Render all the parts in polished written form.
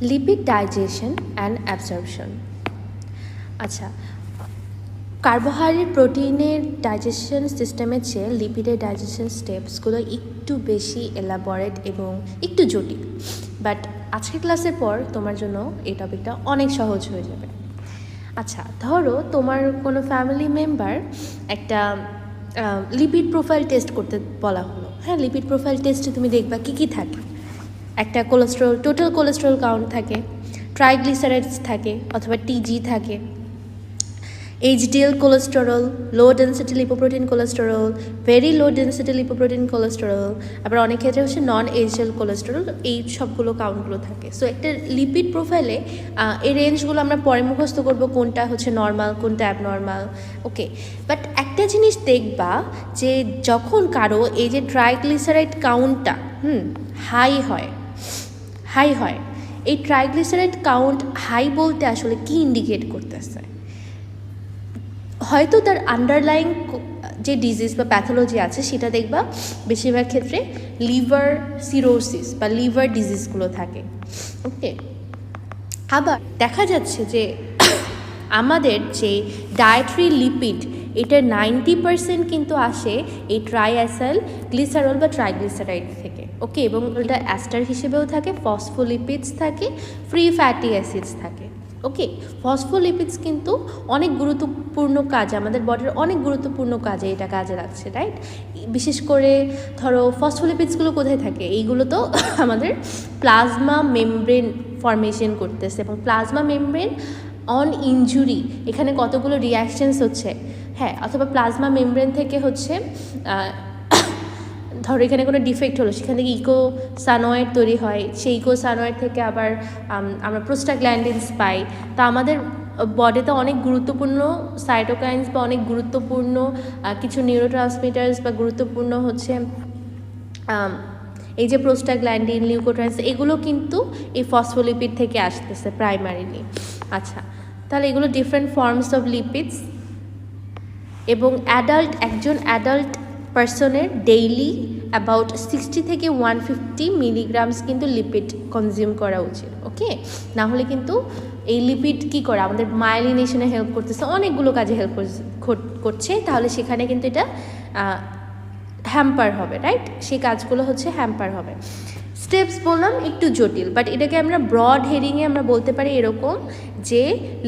Lipid digestion and absorption. আচ্ছা, carbohydrate প্রোটিনের digestion সিস্টেমের চেয়ে লিপিডের ডাইজেশন স্টেপসগুলো একটু বেশি এলাবোরেট এবং একটু জটিল, বাট আজকের ক্লাসের পর তোমার জন্য এই টপিকটা অনেক সহজ হয়ে যাবে। আচ্ছা, ধরো তোমার কোনো ফ্যামিলি মেম্বার একটা লিপিড প্রোফাইল টেস্ট করতে বলা হলো। হ্যাঁ, লিপিড প্রোফাইল টেস্টে তুমি দেখবা কী কী থাকে। একটা কোলেস্ট্রল, টোটাল কোলেস্ট্রল কাউন্ট থাকে, ট্রাইগ্লিসারাইডস থাকে অথবা টিজি থাকে, এইচডিএল কোলেস্টেরল, লো density lipoprotein cholesterol, very low density lipoprotein cholesterol, আবার অনেক ক্ষেত্রে হচ্ছে নন এইচডিএল কোলেস্টেরল, এই সবগুলো কাউন্টগুলো থাকে। সো একটা লিপিড প্রোফাইলে এই রেঞ্জগুলো আমরা পরে মুখস্থ করবো, কোনটা হচ্ছে নর্মাল কোনটা অ্যাবনর্মাল। ওকে, বাট একটা জিনিস দেখবা যে যখন কারো এই যে ট্রাইগ্লিসারাইড কাউন্টটা হাই হয়, এই ট্রাইগ্লিসারাইড কাউন্ট হাই বলতে আসলে কি ইন্ডিকেট করতেছে? হয়তো তার আন্ডারলাইং যে ডিজিজ বা প্যাথোলজি আছে সেটা দেখবা বেশিরভাগ ক্ষেত্রে লিভার সিরোসিস বা লিভার ডিজিজগুলো থাকে। ওকে, আবার দেখা যাচ্ছে যে আমাদের যে ডায়েটারি লিপিড এটার 90% কিন্তু আসে এই ট্রাইঅ্যাসাইল গ্লিসারল বা ট্রাইগ্লিসারাইড থেকে। ওকে, এবং এটা অ্যাস্টার হিসেবেও থাকে, ফসফোলিপিডস থাকে, ফ্রি ফ্যাটি অ্যাসিডস থাকে। ওকে, ফসফোলিপিডস কিন্তু অনেক গুরুত্বপূর্ণ কাজ, আমাদের বডির অনেক গুরুত্বপূর্ণ কাজে এটা কাজে লাগছে, রাইট? বিশেষ করে ধরো ফসফোলিপিডসগুলো কোথায় থাকে? এইগুলো তো আমাদের প্লাজমা মেমব্রেন ফরমেশন করতেছে, এবং প্লাজমা মেমব্রেন অন ইনজুরি এখানে কতগুলো রিয়াকশনস হচ্ছে। হ্যাঁ, অথবা প্লাজমা মেমব্রেন থেকে হচ্ছে ধরো এখানে কোনো ডিফেক্ট হলো, সেখান থেকে ইকোসানয়েড তৈরি হয়, সেই ইকোসানয়েড থেকে আবার আমরা প্রোস্টাগ্ল্যান্ডিনস পাই। তা আমাদের বডিতে অনেক গুরুত্বপূর্ণ সাইটোকাইনস বা অনেক গুরুত্বপূর্ণ কিছু নিউরোট্রান্সমিটার্স বা গুরুত্বপূর্ণ হচ্ছে এই যে প্রোস্টাগ্ল্যান্ডিন, লিউকোট্রাইন্স, এগুলো কিন্তু এই ফসফোলিপিড থেকে আসতেছে প্রাইমারিলি। আচ্ছা, তাহলে এগুলো ডিফারেন্ট ফর্মস অফ লিপিডস, এবং একজন অ্যাডাল্ট পার্সনের ডেইলি অ্যাবাউট 60 থেকে 150 মিলিগ্রামস কিন্তু লিপিড কনজিউম করা উচিত। ওকে, না হলে কিন্তু এই লিপিড কী করে আমাদের মাইলিনেশনে হেল্প করতেছে, অনেকগুলো কাজে হেল্প করছে, তাহলে সেখানে কিন্তু এটা হ্যাম্পার হবে, রাইট? সেই কাজগুলো হচ্ছে হ্যাম্পার হবে। স্টেপস বললাম একটু জটিল, বাট এটাকে আমরা ব্রড হেডিংয়ে আমরা বলতে পারি এরকম যে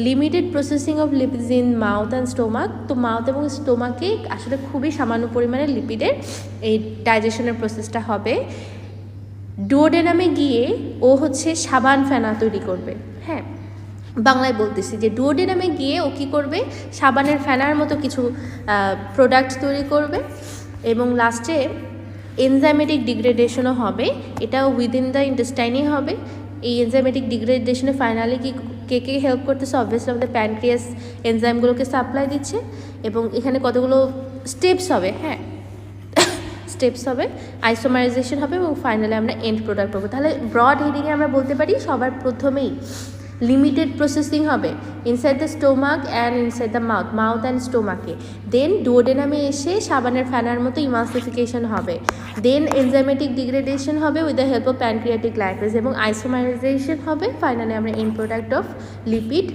limited processing of lipids in mouth and stomach. তো মাউথ এবং স্টোমাকে আসলে খুবই সামান্য পরিমাণে লিপিডের এই ডাইজেশনের প্রসেসটা হবে। ডুওডেনামে গিয়ে ও হচ্ছে সাবান ফেনা তৈরি করবে। হ্যাঁ, বাংলায় বলতেছি যে ডুওডেনামে গিয়ে ও কী করবে, সাবানের ফেনার মতো কিছু প্রোডাক্ট তৈরি করবে, এবং লাস্টে এনজাইমেটিক ডিগ্রেডেশনও হবে। এটাও উইদিন দ্য ইন্টেস্টাইনই হবে। এই এনজাইমেটিক ডিগ্রেডেশনে ফাইনালি কে হেল্প করতেছে? অবভিয়াসলি আমাদের প্যানক্রিয়াস এনজাইমগুলোকে সাপ্লাই দিচ্ছে, এবং এখানে কতগুলো স্টেপস হবে। হ্যাঁ, স্টেপস হবে, আইসোমারাইজেশন হবে, এবং ফাইনালি আমরা এন্ড প্রোডাক্ট পাবো। তাহলে ব্রড হেডিংয়ে আমরা বলতে পারি সবার প্রথমেই লিমিটেড প্রসেসিং হবে inside the stomach and inside the mouth and স্টোমাকে। দেন ডুওডেনামে এসে সাবানের ফ্যানার মতো ইমালসিফিকেশন হবে। দেন এনজাইমেটিক ডিগ্রেডেশন হবে with the help of pancreatic lipase, এবং আইসোমারাইজেশন হবে। ফাইনালি আমরা end product of lipid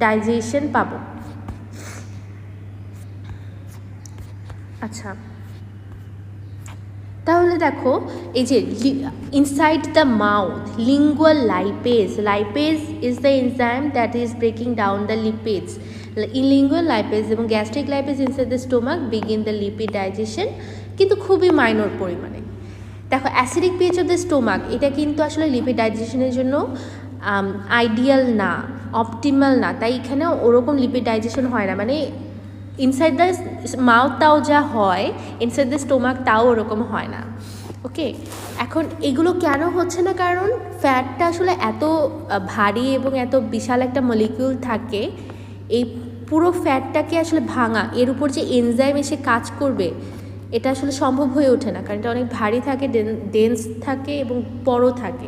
digestion পাবো। আচ্ছা, তাহলে দেখো এই যে inside the mouth lingual lipase is the enzyme that is breaking down the lipids. Lingual lipase এবং gastric lipase inside the stomach begin the lipid digestion, কিন্তু খুবই মাইনর পরিমাণে। দেখো acidic pH of the stomach এটা কিন্তু আসলে lipid ডাইজেশনের জন্য ideal না, অপটিমাল না, তাই এখানে ওরকম লিপিড ডাইজেশন হয় না। মানে ইনসাইড দ্য মাউথ তাও যা হয়, ইনসাইড দ্য স্টোমাক তাও ওরকম হয় না। ওকে, এখন এগুলো কেন হচ্ছে না? কারণ ফ্যাটটা আসলে এত ভারী এবং এত বিশাল একটা মলিকিউল থাকে, এই পুরো ফ্যাটটাকে আসলে ভাঙা, এর উপর যে এনজাইম এসে কাজ করবে, এটা আসলে সম্ভব হয়ে ওঠে না, কারণ এটা অনেক ভারী থাকে, ডেন্স থাকে এবং বড় থাকে।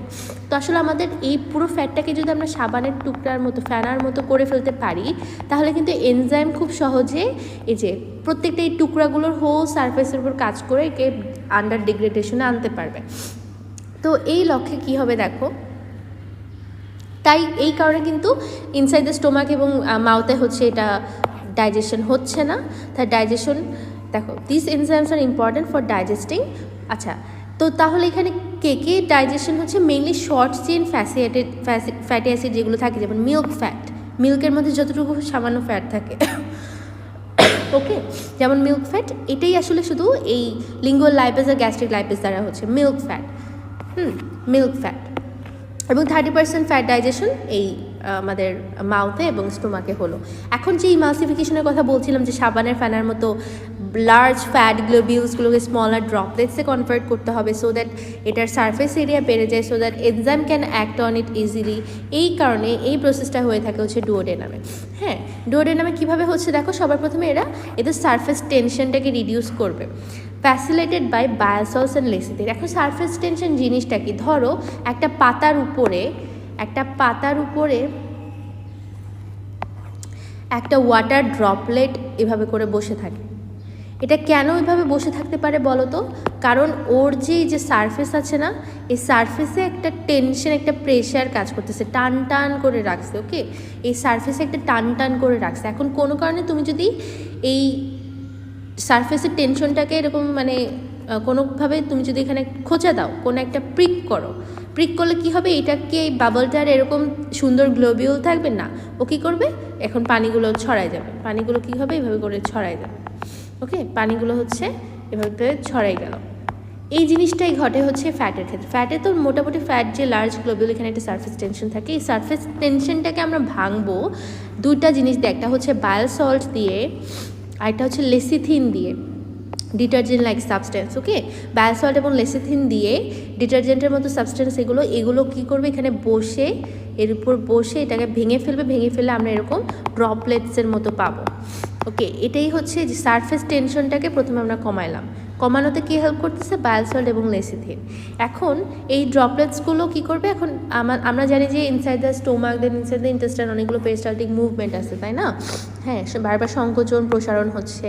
তো আসলে আমাদের এই পুরো ফ্যাটটাকে যদি আমরা সাবানের টুকরার মতো, ফ্যানার মতো করে ফেলতে পারি, তাহলে কিন্তু এনজাইম খুব সহজে এই যে প্রত্যেকটা এই টুকরাগুলোর হোল সারফেসের উপর কাজ করে একে আন্ডার ডিগ্রেডেশনে আনতে পারবে। তো এই লক্ষ্যে কী হবে দেখো, তাই এই কারণে কিন্তু ইনসাইড দ্য স্টোমাক এবং মাউথে হচ্ছে এটা ডাইজেশন হচ্ছে না। তাই ডাইজেশন দেখো this enzymes are important for digesting. আচ্ছা, তো তাহলে এখানে কে ডাইজেশন হচ্ছে mainly short chain fatty acid যেগুলো থাকে, যেমন মিল্ক ফ্যাট, মিল্কের মধ্যে যতটুকু সামান্য ফ্যাট থাকে ওকে, যেমন মিল্ক ফ্যাট, এটাই আসলে শুধু এই লিঙ্গুয়াল লাইপেজ আর গ্যাস্ট্রিক লাইপেজ দ্বারা হচ্ছে মিল্ক ফ্যাট। মিল্ক ফ্যাট এবং 30% ফ্যাট ডাইজেশন এই আমাদের মাউথে এবং স্টোমাকে হলো। এখন যে ইমালসিফিকেশনের কথা বলছিলাম, যে সাবানের ফেনার মতো লার্জ ফ্যাট গ্লোবিউলসগুলোকে স্মলার ড্রপলেটসে কনভার্ট করতে হবে সো দ্যাট এটার সারফেস এরিয়া বেড়ে যায়, so that enzyme can act on it easily. এই কারণে এই প্রসেসটা হয়ে থাকে হচ্ছে ডুওডেনামে। হ্যাঁ, ডুওডেনামে কীভাবে হচ্ছে দেখো, সবার প্রথমে এদের সারফেস টেনশনটাকে রিডিউস করবে, ফ্যাসিলিটেড বাই বায়োসলস অ্যান্ড লেসিথিন। এখন সারফেস টেনশন জিনিসটা কি, ধরো একটা পাতার উপরে একটা ওয়াটার ড্রপলেট এভাবে করে বসে থাকে। এটা কেন এভাবে বসে থাকতে পারে বলো তো? কারণ ওর যে সারফেস আছে না, এই সারফেসে একটা টেনশন, একটা প্রেশার কাজ করতেছে, টান টান করে রাখছে। ওকে, এই সারফেসে একটা টান টান করে রাখছে। এখন কোনো কারণে তুমি যদি এই সারফেসের টেনশনটাকে এরকম মানে কোনোভাবে তুমি যদি এখানে খোঁচা দাও, কোনো একটা প্রিক করলে কি হবে, এটাকে এই বাবলটার এরকম সুন্দর গ্লোবিউল থাকবে না, ও কী করবে, এখন পানিগুলো ছড়ায় যাবে, পানিগুলো কী হবে, এভাবে করে ছড়ায় যাবে। ওকে, পানিগুলো হচ্ছে এভাবে ছড়াই গেল। এই জিনিসটাই ঘটে হচ্ছে ফ্যাটের ক্ষেত্রে। ফ্যাটে তো মোটামুটি ফ্যাট যে লার্জ গ্লোবিউল, এখানে একটা সারফেস টেনশন থাকে। এই সারফেস টেনশনটাকে আমরা ভাঙবো দুইটা জিনিস দিয়ে, একটা হচ্ছে বায়োল সল্ট দিয়ে, আরেকটা হচ্ছে লেসিথিন দিয়ে, ডিটারজেন্ট লাইক সাবস্টেন্স। ওকে, বায়োল সল্ট এবং লেসিথিন দিয়ে ডিটারজেন্টের মতো সাবস্টেন্স, এগুলো কী করবে, এখানে বসে এর উপর বসে এটাকে ভেঙে ফেললে আমরা এরকম ড্রপলেটসের মতো পাবো। ওকে, এটাই হচ্ছে যে সারফেস টেনশনটাকে প্রথমে আমরা কমানোতে কী হেল্প করতেছে, বায়োল সল্ট এবং লেসিথিন। এখন এই ড্রপলেটসগুলো কী করবে, এখন আমরা জানি যে inside the stomach then inside the intestine অনেকগুলো পেরিস্টালটিক মুভমেন্ট আছে, তাই না? হ্যাঁ, বারবার সংকোচন প্রসারণ হচ্ছে,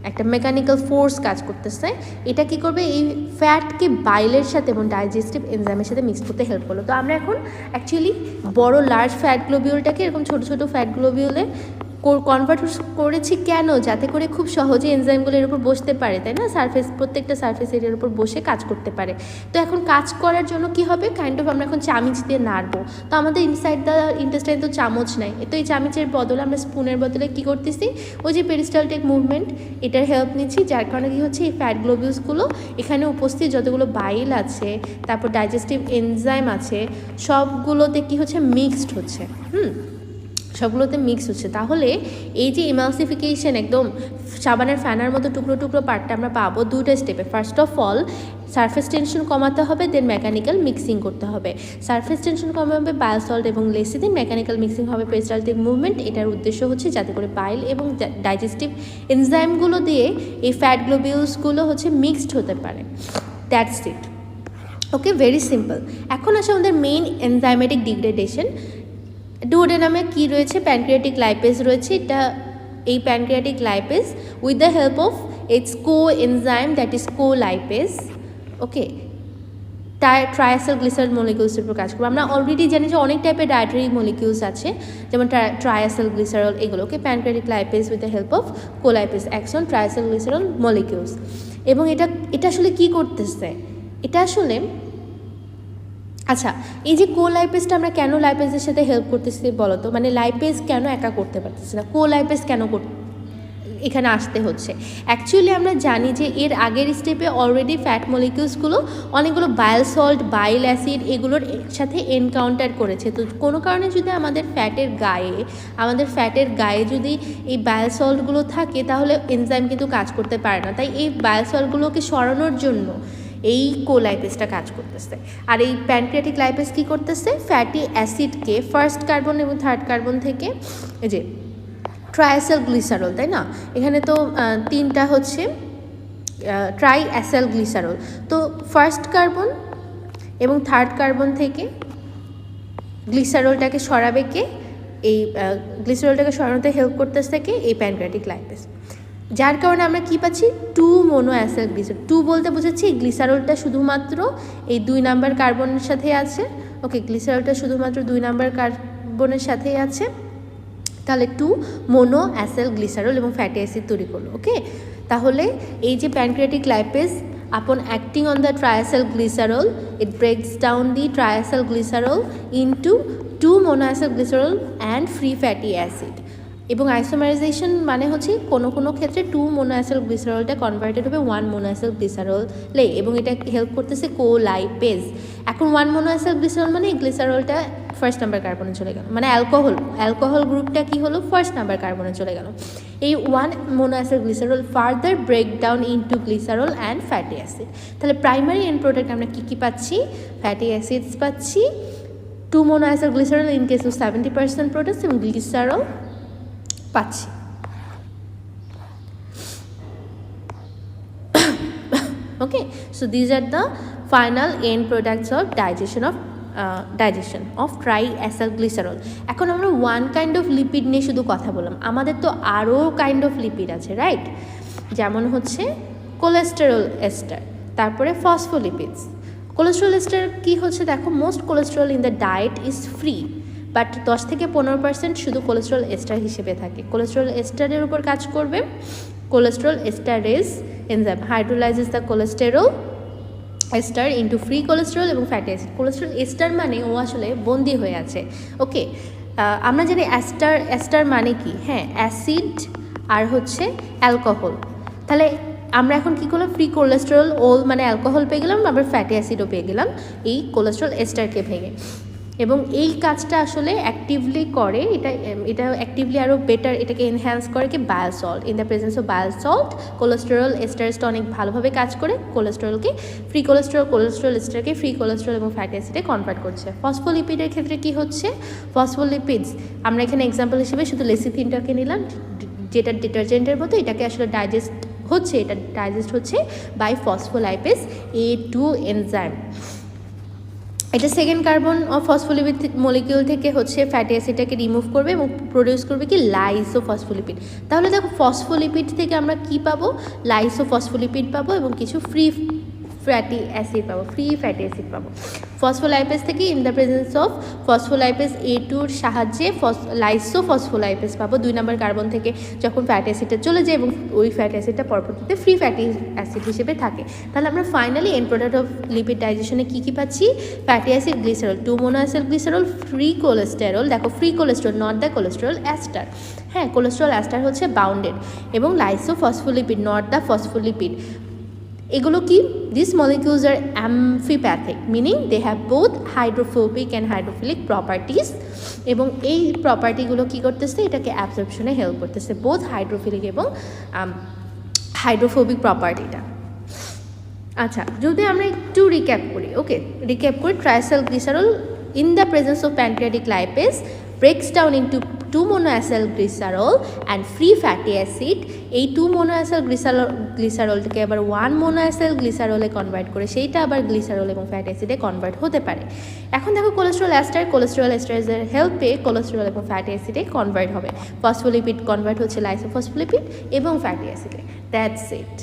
একটা মেকানিক্যাল ফোর্স কাজ করতেছে। এটা কি করবে, এই ফ্যাটকে বাইলের সাথে এবং ডাইজেস্টিভ এনজাইমের সাথে মিক্স করতে হেল্প করলো। তো আমরা এখন অ্যাকচুয়ালি বড় লার্জ ফ্যাট গ্লোবিউলটাকে এরকম ছোটো ছোটো ফ্যাট গ্লোবিউলে কনভার্ট করেছি কেন, যাতে করে খুব সহজে এনজাইমগুলো এর উপর বসতে পারে, তাই না? প্রত্যেকটা সারফেস এরিয়ার উপর বসে কাজ করতে পারে। তো এখন কাজ করার জন্য কি হবে, কাইন্ড অফ আমরা এখন চামিচ দিয়ে নাড়বো। তো আমাদের ইনসাইড দ্য ইন্টেস্টাইন তো চামচ নাই, তো এই চামিচের বদলে আমরা স্পুনের বদলে কী করতেছি, ওই যে পেরিস্টালটিক মুভমেন্ট, এটার হেল্প নিচ্ছি, যার কারণে কী হচ্ছে, এই ফ্যাট গ্লোবিউলসগুলো এখানে উপস্থিত যতগুলো বাইল আছে, তারপর ডাইজেস্টিভ এনজাইম আছে, সবগুলোতে কী হচ্ছে, মিক্সড হচ্ছে। সবগুলোতে মিক্স হচ্ছে। তাহলে এই যে ইমালসিফিকেশন, একদম সাবানের ফ্যানার মতো টুকরো টুকরো পার্টটা আমরা পাবো দুইটা স্টেপে। First of all surface tension কমাতে হবে, দেন মেকানিক্যাল মিক্সিং করতে হবে। সারফেস টেনশন কমাবে বায়োল সল্ট এবং লেসিথিন, মেকানিক্যাল মিক্সিং হবে পেরিস্টালটিক মুভমেন্ট। এটার উদ্দেশ্য হচ্ছে যাতে করে বাইল এবং ডাইজেস্টিভ এনজাইমগুলো দিয়ে এই ফ্যাট গ্লোবিউলসগুলো হচ্ছে মিক্সড হতে পারে। That's it. Okay, very simple. এখন আসে আমাদের মেইন এনজাইমেটিক ডিগ্রেডেশন। ডুওডেনামে কি রয়েছে, প্যানক্রিয়াটিক লাইপেজ রয়েছে। এটা এই pancreatic lipase with the help of its enzyme that is lipase. Okay, triacyl glycerol মলিকিউলসের উপর কাজ করবো। আমরা অলরেডি জানি যে অনেক টাইপের ডায়েটারি মলিকিউলস আছে, যেমন ট্রায়াসাল গ্লিসারল, এগুলো। Okay, pancreatic lipase with the help of colipase action triacyl glycerol molecules. এবং এটা আসলে কি করতেছে, এটা আসলে আচ্ছা, এই যে কোলাইপেজটা আমরা কেন লাইপেজের সাথে হেল্প করতেছি বলো তো, মানে লাইপেজ কেন একা করতে পারতেছি না, কোলাইপেজ কেন এখানে আসতে হচ্ছে? অ্যাকচুয়ালি আমরা জানি যে এর আগের স্টেপে অলরেডি ফ্যাট মলিকিউলসগুলো অনেকগুলো বায়োল সল্ট, বাইল অ্যাসিড এগুলোর সাথে এনকাউন্টার করেছে। তো কোনো কারণে যদি আমাদের ফ্যাটের গায়ে যদি এই বায়োল সল্টগুলো থাকে, তাহলে এনজাইম কিন্তু কাজ করতে পারে না। তাই এই বায়োল সল্টগুলোকে সরানোর জন্য এই কোলাইপেজটা কাজ করতেছে। আর এই প্যানক্রিয়াটিক লাইপেজ কী করতেছে, ফ্যাটি অ্যাসিডকে ফার্স্ট কার্বন এবং থার্ড কার্বন থেকে, এই যে ট্রায়াসাল গ্লিসারল, তাই না, এখানে তো তিনটা হচ্ছে ট্রাইঅ্যাসাল গ্লিসারল, তো ফার্স্ট কার্বন এবং থার্ড কার্বন থেকে গ্লিসারলটাকে সরাবে কে, এই গ্লিসারলটাকে সরানোতে হেল্প করতেছে কে, এই প্যানক্রিয়াটিক লাইপেজ। যার কারণে আমরা কি পাচ্ছি, 2 মোনোঅ্যাসাইল গ্লিসারল। 2 বলতে বোঝাচ্ছি এই গ্লিসারলটা শুধুমাত্র এই 2 নাম্বার কার্বনের সাথে আছে। ওকে, গ্লিসারলটা শুধুমাত্র 2 নাম্বার কার্বনের সাথেই আছে, তাহলে 2 মোনো অ্যাসেল গ্লিসারল এবং ফ্যাটি অ্যাসিড তৈরি করলো। ওকে, তাহলে এই যে pancreatic lipase upon acting on the triacyl glycerol, it breaks down the triacyl glycerol into 2 monoacyl glycerol and free fatty acid, এবং আইসোমারাইজেশন মানে হচ্ছে কোনো ক্ষেত্রে 2 মোনোঅ্যাসিল গ্লিসারলটা কনভার্টেড হবে 1 মোনোঅ্যাসিল গ্লিসারলে, এবং এটা হেল্প করতেছে কোলাইপেজ। এখন 1 মোনোঅ্যাসিল গ্লিসারল মানে গ্লিসারলটা ফার্স্ট নাম্বার কার্বনে চলে গেল, মানে অ্যালকোহল গ্রুপটা কি হলো, ফার্স্ট নাম্বার কার্বনে চলে গেল। এই 1 monoacyl glycerol further break down into glycerol and fatty acid. তাহলে প্রাইমারি এন্ড প্রোডাক্ট আমরা কী পাচ্ছি, ফ্যাটি অ্যাসিডস পাচ্ছি, 2 monoacyl glycerol in case of 70% products, এবং গ্লিসারল পাচ্ছি। Okay, so these are the final end products of digestion of triacyl glycerol. এখন আমরা one kind of lipid নিয়ে শুধু কথা বললাম, আমাদের তো আরও কাইন্ড অফ লিপিড আছে, রাইট? যেমন হচ্ছে কোলেস্টেরল এস্টার, তারপরে ফসফোলিপিডস। কোলেস্টেরল এস্টার কী হচ্ছে, দেখো, most cholesterol in the diet is free, but 10 থেকে 15% শুধু কোলেস্টেরল এস্টার হিসেবে থাকে। কোলেস্টেরল এস্টারের উপর কাজ করবে cholesterol esterase enzyme, hydrolyses the cholesterol ester into free cholesterol এবং ফ্যাটি অ্যাসিড। কোলেস্টেরল এস্টার মানে ও আসলে বন্দি হয়ে আছে। ওকে, আমরা জানি এস্টার মানে কি, হ্যাঁ, অ্যাসিড আর হচ্ছে অ্যালকোহল। তাহলে আমরা এখন কী করলাম, ফ্রি কোলেস্টেরল ওল মানে অ্যালকোহল পেয়ে গেলাম, আবার ফ্যাটি অ্যাসিডও পেয়ে গেলাম এই কোলেস্টেরল এস্টারকে ভেঙে। এবং এই কাজটা আসলে অ্যাক্টিভলি করে, এটা অ্যাক্টিভলি আরও বেটার এটাকে এনহ্যান্স করে কি, bile salt. In the presence of bile salt cholesterol এস্টারসটা অনেক ভালোভাবে কাজ করে, কোলেস্টেরলকে ফ্রি কোলেস্টেরল এস্টারকে ফ্রি কোলেস্টেরল এবং ফ্যাটি অ্যাসিডে কনভার্ট করছে। ফসফোলিপিডের ক্ষেত্রে কি হচ্ছে, ফসফোলিপিডস আমরা এখানে এক্সাম্পল হিসেবে শুধু লেসিথিনটাকে নিলাম, যেটা ডিটারজেন্টের মতো, এটাকে আসলে ডাইজেস্ট হচ্ছে বাই ফসফোলাইপেজ A2 এনজাইম। এটা second carbon of phospholipid molecule থেকে হচ্ছে ফ্যাটি অ্যাসিডটাকে রিমুভ করবে এবং প্রডিউস করবে কি, লাইসোফসফোলিপিড। তাহলে দেখো, ফসফোলিপিড থেকে আমরা কি পাবো, লাইসোফসফোলিপিড পাবো এবং কিছু ফ্রি ফ্যাটি অ্যাসিড পাবো। ফসফোলাইপেজ থেকে in the presence of phospholipase A2-র সাহায্যে লাইসোফসফোলাইপেজ পাবো 2 নাম্বার কার্বন থেকে, যখন ফ্যাটি অ্যাসিডটা চলে যায় এবং ওই ফ্যাটি অ্যাসিডটা পরবর্তীতে ফ্রি ফ্যাটি অ্যাসিড হিসেবে থাকে। তাহলে আমরা finally end product of lipid ডাইজেশনে কী পাচ্ছি, fatty acid glycerol, 2 monoacyl glycerol, free cholesterol, দেখো free cholesterol not the cholesterol ester, হ্যাঁ, কোলেস্টেরল অ্যাস্টার হচ্ছে বাউন্ডেড, এবং লাইসোফসফোলিপিড নট দ্য ফসফোলিপিড। এগুলো কি, this molecules are amphipathic, meaning they have both hydrophobic and hydrophilic properties, এবং এই প্রপার্টিগুলো কী করতেছে, এটাকে অ্যাবজর্পশনে হেল্প করতেছে, বোথ হাইড্রোফিলিক এবং হাইড্রোফোবিক প্রপার্টিটা। আচ্ছা, যদি আমরা একটু রিক্যাপ করি, triacyl glycerol in the presence of pancreatic lipase breaks down into 2 monoacyl glycerol and free fatty acid। এই 2 monoacyl গ্লিসারলটাকে আবার 1 monoacyl গ্লিসারলে কনভার্ট করে সেইটা আবার গ্লিসারল এবং ফ্যাটি অ্যাসিডে কনভার্ট হতে পারে। এখন দেখো, কোলেস্টেরল এস্টারের হেল্পে কোলেস্টেরল এবং ফ্যাটি অ্যাসিডে কনভার্ট হবে, ফসফোলিপিড কনভার্ট হচ্ছে লাইসোফসফোলিপিড এবং ফ্যাটি অ্যাসিডে। That's it.